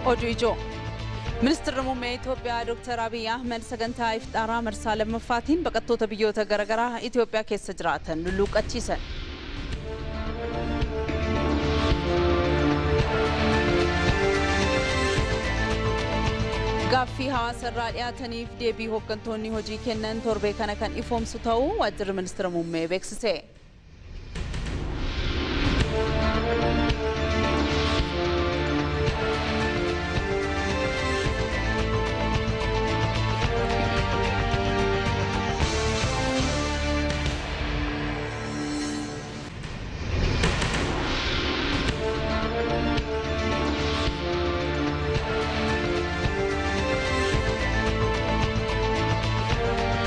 Ojuijo Minister Muummee Itoophiyaa Dr. Abiy Ahmed sagantaa iftaaraa marsaa lammaffaatiin baqattoota biyyoota garaagaraa Itoophiyaa keessa jiraatan lulluuqachiisan. Gaaffii hawaasarraa dhiyaataniif deebii hooggantoonni hojii kennan torbee kana kan ifoomsu ta'uu waajjirri Ministeera Muummee beeksise.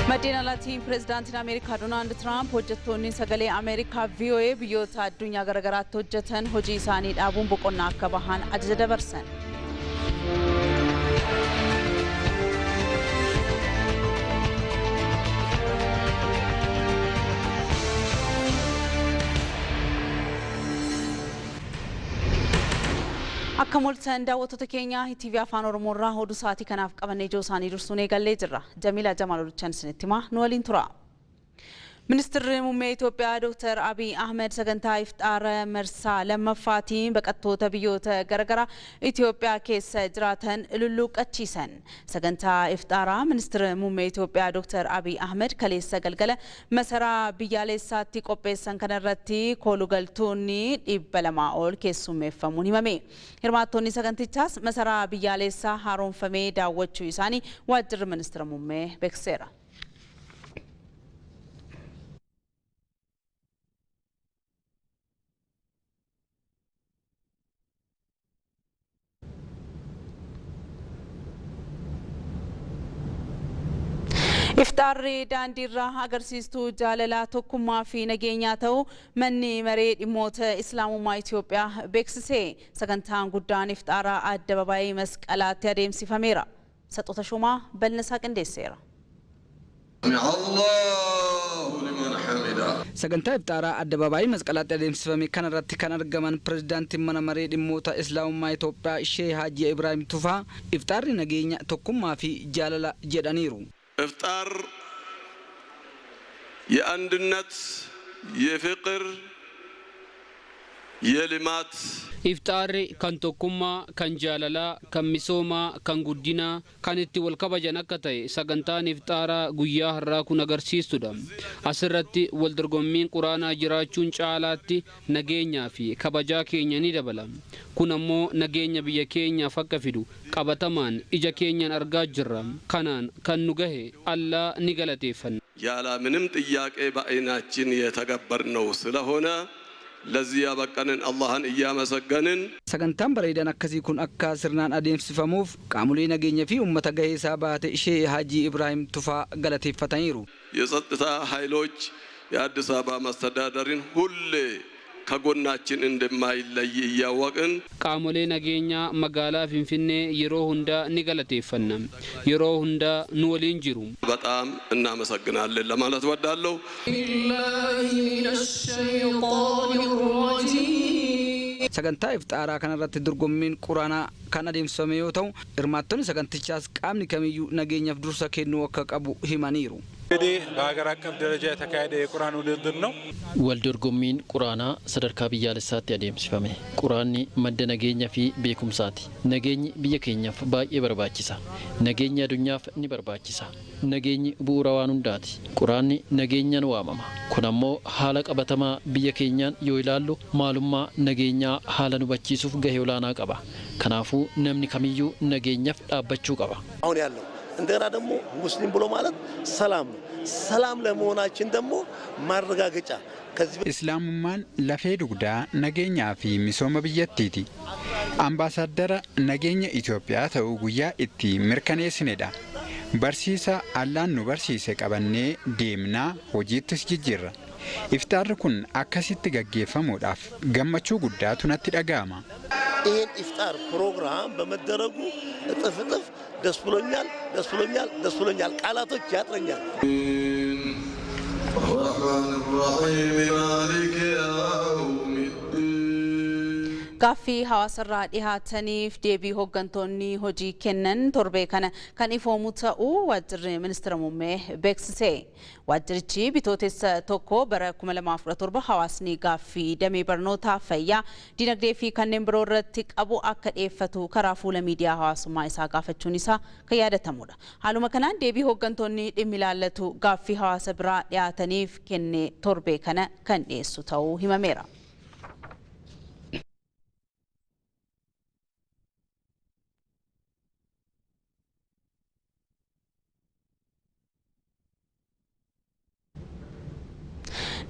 Madina Latin President America Donald Trump hojjettoonni sagalee America VOA biyyoota addunyaa garagaraatti hojjetan hojii isaanii dhaabuun boqonnaa akka bahan ajaja dabarsan. Akka mul'atan daawwattoota keenya TV Afaan Oromoo irraa oduu sa'aatii kanaaf qabannee ijoo isaanii dursuun eegallee jirra. Jamila Jamal Oluchaan isinitti himaa nu waliin tura. Ministeerri Muummee Itoophiyaa Dr. Abiy Ahmed sagantaa iftaara marsaa lammaffaatiin baqattoota biyyoota garaagaraa Itoophiyaa keessa jiraatan lulluuqachiisan. Sagantaa iftaaraa Ministeerri Muummee Itoophiyaa Dr. Abiy Ahmed kaleessa galgala masaraa biyyaalessaatti qopheessan kanarratti koolugaltoonni 200 ol keessummeeffamuun himame. Hirmaattonni sagantichaas masaraa biyyaalessaa haaromfamee daawwachuu isaanii waajjirri Ministeera Muummee beeksiseera. Iftaarri daandiirraa agarsiistuu jaalalaa tokkummaa fi nageenyaa ta'uu manni maree dhimmoota Islaamummaa Itoophiyaa beeksise. Sagantaan guddaan iftaaraa Addabaabaayii Masqalaatti adeemsifameera. Saxoota Shumaa Balnasaa qindeesseera. Sagantaa iftaaraa Addabaabaayii Masqalaatti adeemsifame kanarratti kan argaman pirezidaantiin mana maree dhimmoota Islaamummaa Itoophiyaa Sheekh Haaji Ibrahim Tufaa iftaarri nageenya tokkummaa fi jaalala jedhaniiru. إفطار የአንድነት የፍቅር የልማት iftaarri kan tokkummaa kan jaalalaa kan misoomaa kan guddinaa kan itti wal kabajan akka ta'e sagantaan iftaaraa guyyaa har'aa kun agarsiistudha. Asirratti wal dorgommiin quraanaa jiraachuun caalaatti nageenyaa fi kabajaa keenya ni dabala. Kun ammoo nageenya biyya keenyaaf akka fidu qabatamaan ija keenyaan argaa jirra. Kanaan kan nu gahe Allah ni galateeffanna. ያለ ምንም ጥያቄ በአይናችን የተገበርነው ስለሆነ ለዚህ ያበቃንን አላህን እያመሰገንን sagantaan bareedan akkasii kun akka sirnaan adeemsifamuuf qaamolee nageenyaa fi uummata gaheesaa baate Sheekh Haaji Ibrahim Tufaa galateeffataniiru. የጸጥታ ኃይሎች የአዲስ አበባ መስተዳደርን ሁሌ ከጎናችን እንደማይለይ እያወቅን qaamolee nageenyaa magaalaa Finfinnee yeroo hunda ni galateeffanna. Yeroo hunda nu waliin jiru. በጣም እናመሰግናለን ለማለት ወዳለሁ። sagantaa iftaaraa kanarratti dorgommiin quraanaa kan adeemsifame yoo ta'u hirmaattonni sagantichaas qaamni kamiyyuu nageenyaaf dursa kennuu akka qabu himaniiru. በሀገር አቀፍ ደረጃ የተካሄደ የቁርአን ውድድር ነው። ወልዶርጎሚን ቁርአና ሰደርካ ብያለሳት ያደምሲፈሜ ቁርአኒ መደ ነገኛ ፊ ቤኩምሳቲ ነገኝ ብየ ኬኛፍ ባዬ በርባቺሳ ነገኛ ዱኛፍ ኒ በርባቺሳ ነገኝ ቡራዋን እንዳቲ ቁርአኒ ነገኛን ዋማማ ኩናሞ ሐለ ቀበተማ ብየ ኬኛን ይይላሉ ማሉማ ነገኛ ሐለን በቺሱፍ ገሄውላና ቀባ ከናፉ ነምኒ ከሚዩ ነገኛፍ ዳበቹ ቀባ አሁን ያለው እንደገና ደግሞ ሙስሊም ብሎ ማለት ሰላም ሰላም ለመሆናችን ደግሞ ማረጋገጫ ከዚህ እስላሙማን ለፌ ዱግዳ ነገኛ ፊ ሚሶመ ብየቲቲ አምባሳደር ነገኛ ኢትዮጵያ ተው ጉያ እቲ ምርከኔስኔዳ በርሲሳ አላን ኑ በርሲሰ ቀበኔ ዴምና ሆጂትስ ጅጅራ ኢፍጣር ኩን አከሲት ገገፈሙዳፍ ገመቹ ጉዳቱ ነቲ ደጋማ ይሄን ኢፍጣር ፕሮግራም በመደረጉ እጥፍ ደስ ብሎኛል ቃላቶች ያጥረኛል። Gaaffii hawaasarraa dhihaataniif deebii hooggantoonni hojii kennan torbee kana kan ifoomu ta'uu waajjirri ministeera muummee beeksise. Waajjirichi bitootessa tokko bara 2017 hawaasni gaaffii damee barnootaa fayyaa dinagdee fi kanneen biroo irratti qabu akka dhiyeeffatu karaa fuula miidiyaa hawaasummaa isaa gaafachuun isaa kan yaadatamudha. Haaluma kanaan deebii hooggantoonni dhimmi ilaallatu gaaffii hawaasa biraa dhihaataniif kenne torbee kana kan dhiyeessu ta'uu himameera.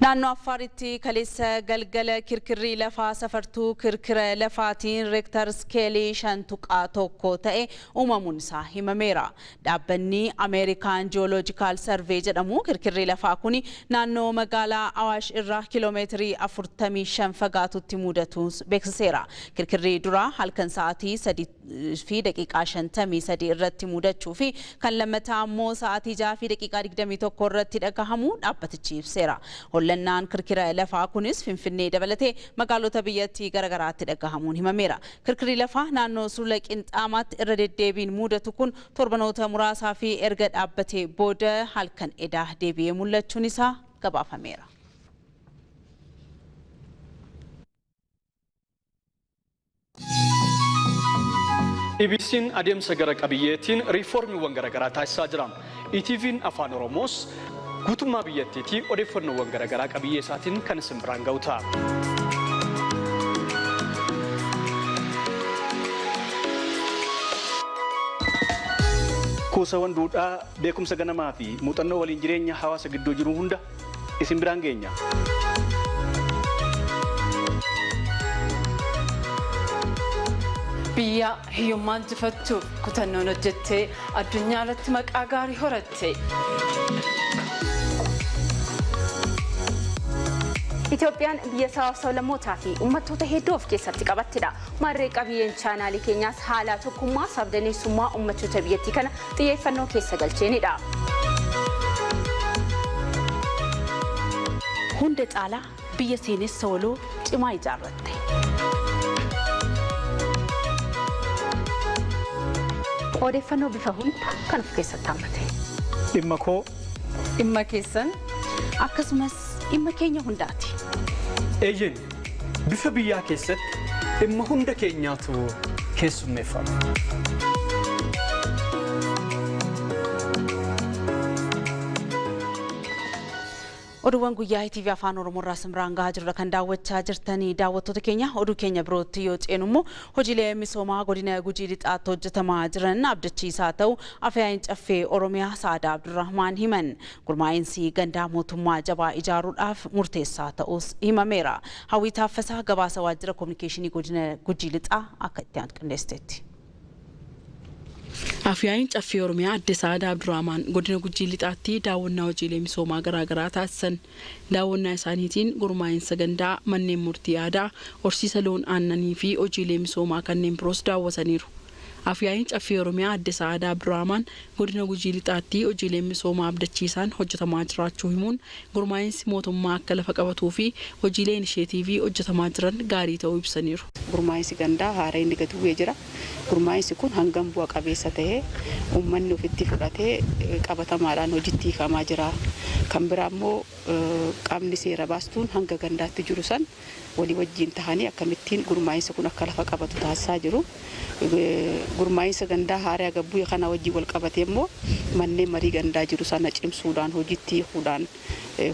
Naannoo Affaaritti kaleessa galgala kirkirri lafaa safartuu kirkira lafaatiin reektar iskeelii 5.1 ta'e uumamuun isaa himameera. Dhaabbanni Ameerikaan Jiyooloojikaal Sarvee jedhamu kirkirri lafaa kun naannoo magaalaa Awaash irraa kiiloomeetirii 45 fagaatutti mudatuus beeksiseera. Kirkirri duraa halkan sa'aatii 3:53 irratti mudachuu fi kan lammataa immoo sa'aatii 6:21 irratti dhagahamuu dhaabbatichi ibseera. Hollannaan kirkira lafaa kunis Finfinnee dabalatee magaalota biyyattii garagaraatti dhagahamuun himameera. Kirkirri lafaa naannoo Sulula Qinxaamaatti irra deddeebiin mudatu kun torbanoota muraasaa fi erga dhaabbatee booda halkan edaa deebi'ee mul'achuun isaa gabaafameera. EBC'n adeemsa gara qabiyyeetiin riiformiiwwan garagaraa taasisaa jira. ETV'n Afaan Oromoos guutummaa biyyattiitii odeeffannoowwan garagaraa qabiyyee isaatiin kan isin biraan ga'u ta'a. Kuusawwan duudhaa beekumsa ganamaa fi muuxannoo waliin jireenya hawaasa gidduu jiru hunda isin biraan geenya. Biyya hiyyummaan jifachuuf kutannoon hojjettee addunyaa irratti maqaa gaarii horatte. Itoophiyaan biyya sablammootaa fi uummattoota hedduu of keessatti qabattedha. Marree qabiyyeen chaanaalii keenyaas haala tokkummaa sabdaneessummaa uummattoota biyyattii kana xiyyeeffannoo keessa galcheenidha. Hunda caalaa biyya seenessa waloo cimaa ijaarratte. Odeeffannoo bifa hunda kan of keessatti hammate. Dhimma koo, dhimma keessan, akkasumas dhimma keenya hundaati. Eeyyeen bifa biyyaa keessatti dhimma hunda keenyaatu keessummeeffama. Oduuwwan guyyaa ETV Afaan Oromoo irraa simraan gahaa jirra kan daawwachaa jirtanii daawwattoota keenya oduu keenya birootti yoo ceenu immoo hojiilee misoomaa godina Gujii Lixaatti hojjetamaa jiran abdachiisaa ta'uu Afyaa'in Caffee Oromiyaa Saadaa Abdurrahmaan himan. Gurmaa'insi gandaa mootummaa jabaa ijaaruudhaaf murteessaa ta'us himameera. Hawwii Taaffasaa gabaasa waajjira kominikeeshinii godina Gujii Lixaa akka itti qindeessiteetti. Afyaa'in Caffee Oromiyaa Adde Saadaa Abdurrahmaan godina Gujii Lixaatti daawwannaa hojiilee misoomaa garaagaraa taasisan. Daawwannaa isaaniitiin gurmaa'insa gandaa, manneen murtii aadaa, horsiisa loon aannanii fi hojiilee misoomaa kanneen biroos daawwataniiru. Afyaa'in Caffee Oromiyaa Adde Saadaa Abdurrahmaan godina Gujii Lixaatti hojiilee misoomaa abdachiisaan hojjetamaa jiraachuu himuun gurmaa'insi mootummaa akka lafa qabatuu fi hojiilee inisheetiivii hojjetamaa jiran gaarii ta'uu ibsaniiru. Gurmaa'insi gandaa haara inni gadi bu'ee jira. Gurmaa'insi kun hangam bu'a qabeessa ta'ee uummanni ofitti fudhatee qabatamaadhaan hojiitti hiikamaa jira. Kan biraa immoo qaamni seera baastuun hanga gandaatti jiru san walii wajjin tahanii akkamittiin gurmaa'insi kun akka lafa qabatu taasisaa jiru. Gurmaa'insa gandaa haaraa gabbuu kana wajjin wal qabatee immoo manneen marii gandaa jiru sana cimsuudhaan hojiitti hiikuudhaan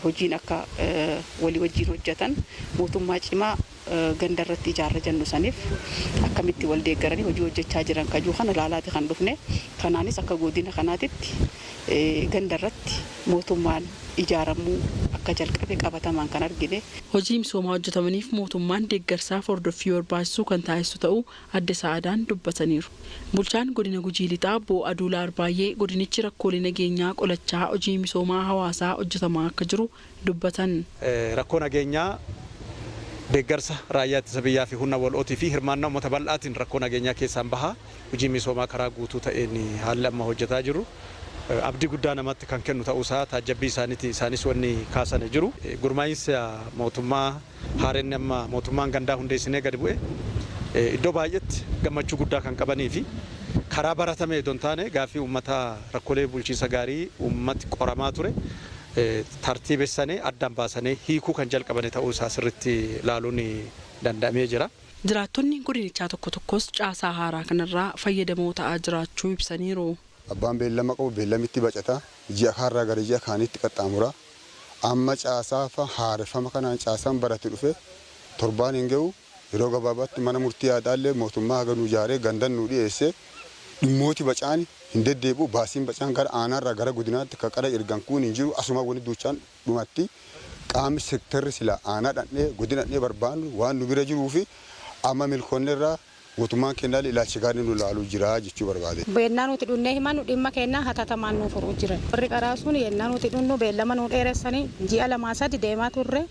hojiin akka walii wajjin hojjetan mootummaa cimaa ganda irratti ijaarra jennu saniif akkamitti wal deeggaranii hojii hojjechaa jiran kajuu kana ilaalaati kan dhufne. Kanaanis akka godina kanaatitti ganda irratti mootummaan ijaaramuu akka jalqabe qabatamaan kan argine. Hojii misoomaa hojjetamaniif mootummaan deeggarsaaf hordoffii barbaachisuu kan taasisu ta'uu Adde Saadaan dubbataniiru. Bulchaan godina Gujii Lixaa Boo Aduulaa Arbaayyee godinichi rakkoolee nageenyaa qolachaa hojii misoomaa hawaasaa hojjetamaa akka jiru dubbatan. Rakkoo nageenyaa deeggarsa raayyaa ittisa biyyaa fi humna wal'ootii fi hirmaannaa uummata bal'aatiin rakkoo nageenyaa keessaan bahaa hojii misoomaa karaa guutuu ta'een haalli amma hojjetaa jiru. Abdii guddaa namatti kan kennu ta'uusaa taajabbii isaaniiti isaanis wanni kaasan jiru. Gurmaa'insa mootummaa haareen amma mootummaan gandaa hundeessinee gadi bu'e iddoo baay'eetti gammachuu guddaa kan qabanii fi karaa baratame don taane gaaffii uummata rakkoolee bulchiinsa gaarii uummati qoramaa ture tartiibessanii addaan baasanii hiikuu kan jalqabanii ta'uu isaa sirriitti ilaaluun danda'amee jira. Jiraattonni godinichaa tokko tokkos caasaa haaraa kanarraa fayyadamoo ta'aa jiraachuu ibsaniiru. Abbaan beellama qabu beellamitti bacata ji'a kaarraa gara ji'a kaanitti qaxxaamura. Amma caasaa haareffama kanaan caasaan barate dhufe torbaan hin ga'u yeroo gabaabaatti mana murtii aadaallee mootummaa haga nu ijaaree gandan nu dhiyeesse dhimmooti bacaan hin deddeebi'u baasiin bacaan gara aanaarraa gara godinaatti qara ergan kun hin jiru asuma wani duuchaan dhumatti qaamni sektarri sila aanaa dhandhee godina dhandhee barbaannu waan nu bira jiruu fi amma milkoonnerraa mootummaan kennaa ilaalcha gaarii nu ilaaluu jira jechuu barbaade. Beennaa nuti dhunnee himannu dhimma kennaa hatatamaan nuuf furuu jiran. Warri qaraa sun yennaa nuti dhunnu beellama nu dheeressanii ji'a 2-3 deemaa turre.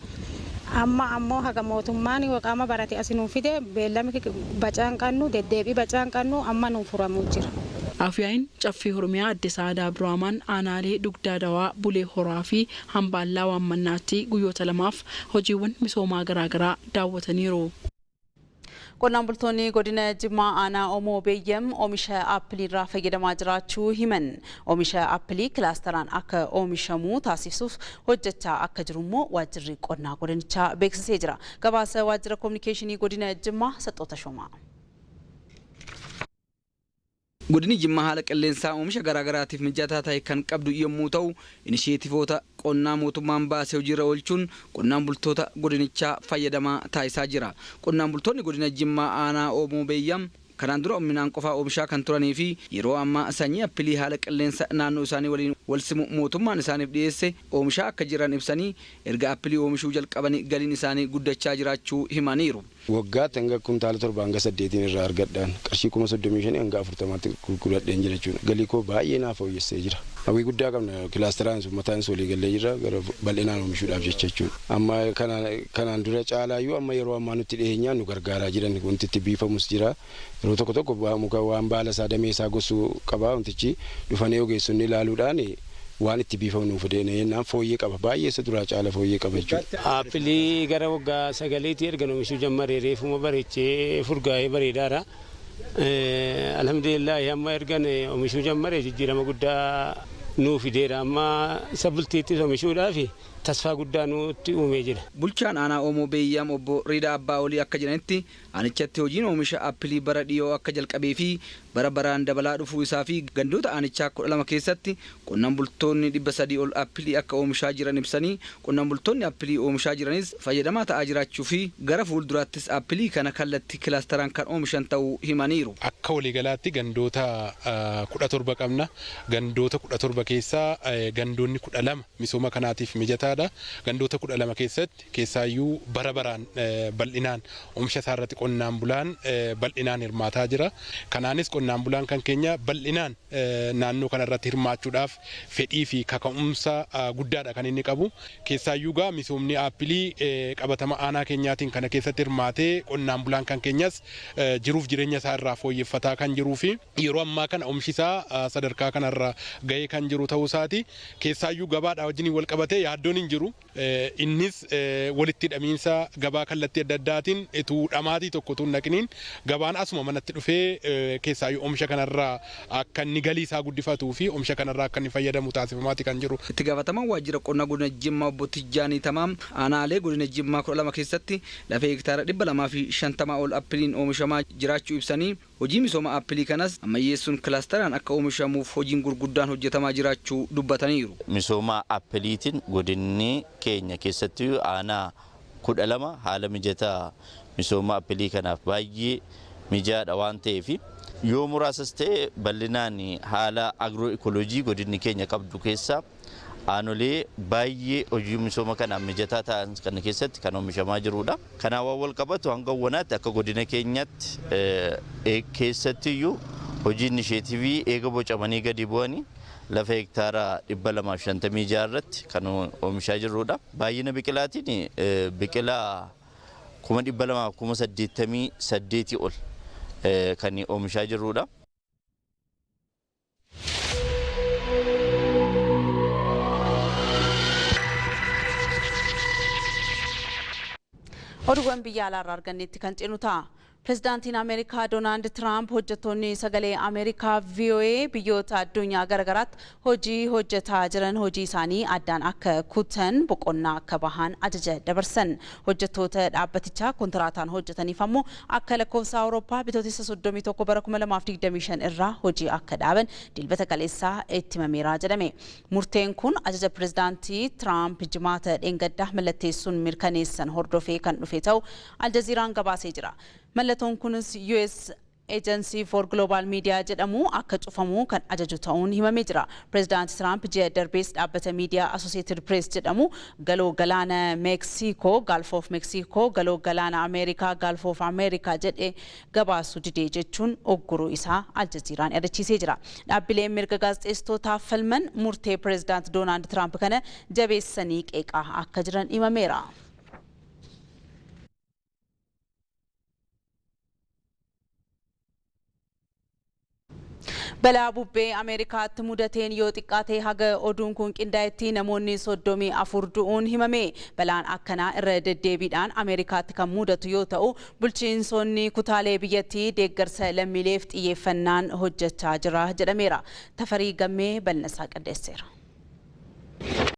Amma ammoo haga mootummaan qaama barate asinuu fide beellami bacaan qannu deddeebii bacaan qannu amma nuuf furamuu jira. Afyaayin caffee Oromiyaa Adde Saadaa Abdurrahmaan aanaalee dugdaa dawaa bulee horaa fi hambaallaa waammannaatti guyyoota 2 hojiiwwan misoomaa garaagaraa daawwataniiru. Qonnaan bultoonni godina Jimmaa aanaa Omoo Beeyyam oomisha aappilii irraa fayyadamaa jiraachuu himan. Oomisha aappilii kilaasteraan akka oomishamu taasisuuf hojjechaa akka jiru immoo waajjirri qonnaa godinichaa beeksisee jira. Gabaasa waajjira kominikeeshinii godina Jimmaa Saxoota Shomaa. Godini Jimmaa haala qilleensaa oomisha garaagaraatiif mijataa ta'e kan qabdu yommuu ta'u inisheetivoota qonnaa mootummaan baasee hojiirra oolchuun qonnaan bultoota godinichaa fayyadamaa taasisaa jira. Qonnaan bultoonni godina Jimmaa aanaa Omoo Beeyyam kanaan dura oomishaan qofaa oomishaa kan turanii fi yeroo ammaa sanyii aappilii haala qilleensa naannoo isaanii waliin walsimu mootummaan isaaniif dhiyeesse oomishaa akka jiran ibsanii erga aappilii oomishuu jalqabanii galiin isaanii guddachaa jiraachuu himaniiru. Waggaatti hanga kuntaala 7 hanga 8 irraa argadhaan qarshii 35 hanga 40tti gurguradheen jira jechuudha. Galii koo baay'ee naaf fooyyessee jira. Hawwii guddaa qabna kilaasteraan mataan solii galee jira gara bal'inaan oomishuudhaaf jecha jechuudha. Amma kanaan dura caalaayyuu amma yeroo ammaa nutti dhiyeenyaan nu gargaaraa jiran wanti itti biifamus jira. Yeroo tokko muka waan baala isaa damee isaa gosuu qabaa wantichi dhufanii ogeessonni ilaaluudhaan waan itti biifamu fedheenaan fooyyee qaba baay'ee isa duraa caala fooyyee qaba jechuudha. Aappilii gara waggaa 9tti erga oomishuu jalqabee reefuma bareechee furgaa'ee bareedaadha. Alhamdulillah amma ergan oomishuu jalqabee jijjiirama guddaa nuu fideera amma sabultiitti oomishuudhaaf tasfaa guddaa nutti uumee jira. Bulchaan aanaa Omoo Beeyyam obbo Riidaa Abbaa Olii akka jedhanitti aanichatti hojiin oomisha aappilii bara dhiyoo akka jalqabee fi bara baraan dabalaa dhufuu isaa fi gandoota aanichaa 12 keessatti qonnaan bultoonni 300 ol aappilii akka oomishaa jiran ibsanii qonnaan bultoonni aappilii oomishaa jiranis fayyadamaa ta'aa jiraachuu fi gara fuulduraattis aappilii kana kallattii kilaasteraan kan oomishan ta'uu himaniiru. Akka waliigalaatti gandoota 17 qabna. Gandoota 17 keessaa gandoonni 12 misooma kanaatiif mijataadha. Gandoota 12 keessatti keessaayyuu bara baraan bal'inaan oomisha isaa irratti qonnaan bulaan bal'inaan hirmaataa jira. Kanaanis qonnaan bulaan kan keenya bal'inaan naannoo kanarratti hirmaachuudhaaf fedhii fi kaka'umsa guddaadha kan inni qabu. Keessaayyuu gaa misoomni aappilii qabatama aanaa keenyaatiin kana keessatti hirmaatee qonnaan bulaan kan keenyas jiruuf jireenya isaa irraa fooyyeffataa kan jiruu fi yeroo ammaa kana oomishi isaa sadarkaa kanarra gahee kan jiru ta'uu isaati. Keessaayyuu gabaadhaa wajjin wal qabatee yaaddoon hin jiru. Innis walitti hidhamiinsa gabaa kallattii adda addaatiin ituu dhamaatii tokko tun naqiniin gabaan asuma manatti dhufee keessaayyuu oomisha kanarraa akka inni galii isaa guddifatuu fi oomisha kanarraa akka inni fayyadamu taasifamaati kan jiru. Itti gaafatamaan waajjira qonnaa godina Jimmaa obbo Tijjaanii Tamaam aanaalee godina Jimmaa 12 keessatti lafa hektaara 250 ol aappiliin oomishamaa jiraachuu ibsanii hojii misooma aappilii kanas ammayyeessuun kilaasteraan akka oomishamuuf hojiin gurguddaan hojjetamaa jiraachuu dubbataniiru. Misooma aappiliitiin godinni keenya keessatti aanaa 12 haala mijataa misooma aappilii kanaaf baay'ee mijaadha waan ta'eef yoo muraasas ta'e bal'inaan haala agiroo ikolojii godinni keenya qabdu keessaa aanolee baay'ee hojii misooma kanaaf mijataa ta'an kana keessatti kan oomishamaa jirudha. Kanaaf wal qabatu hanga wanaatti akka godina keenyatti keessattiyyuu hojii inisheetivii eega bocamanii gadi bu'anii lafa hektaara 256 irratti kan oomishaa jirrudha. Baay'ina biqilaatiin biqilaa 288 ol kan oomishaa jirrudha. Oduuwwan biyya alaarraa argannetti kan ceenu ta'a. Pirezidaantiin Ameerikaa Doonaald Tiraamp hojjettoonni sagalee Ameerikaa VOA biyyoota addunyaa garagaraatti hojii hojjetaa jiran hojii isaanii addaan akka kutan boqonnaa akka bahan ajaja dabarsan. Hojjettoota dhaabbatichaa kontiraataan hojjetaniif ammoo akka lakkoofsa Awurooppaa bitootessa 31 bara 2025 irraa hojii akka dhaaban dilbata kaleessaa itti himameera jedhame. Murteen kun ajaja pirezidaantii Tiraamp jimaata dheengaddaa mallatteessuun mirkaneessan hordofee kan dhufe ta'u Aljaziiraan gabaasee jira. Mallattoon kunis US Agency for Global Media jedhamu akka cufamu kan ajaju ta'uun himamee jira. Pirezidaanti Tiraamp ji'a darbees dhaabbata miidiyaa Associated Press jedhamu galoo galaana Meeksikoo, Gulf of Mexico, galoo galaana Ameerikaa, Gulf of America jedhee gabaasu didee jechuun ogguruu isaa Aljaziiraan yaadachiisee jira. Dhaabbileen mirga gaazexeessitootaaf falman murtee pirezidaanti Doonaald Tiraamp kana jabeessanii qeeqaa akka jiran himameera. Balaa bubbee Ameerikaatti mudateen yoo xiqqaate haga oduun kun qindaa'etti namoonni 34 du'uun himame. Balaan akkanaa irra deddeebiidhaan Ameerikaatti kan mudatu yoo ta'u bulchiinsonni kutaalee biyyattii deeggarsa lammiileef xiyyeeffannaan hojjechaa jira jedhameera. Tafarii Gammee bal'inasaa qindeesseera.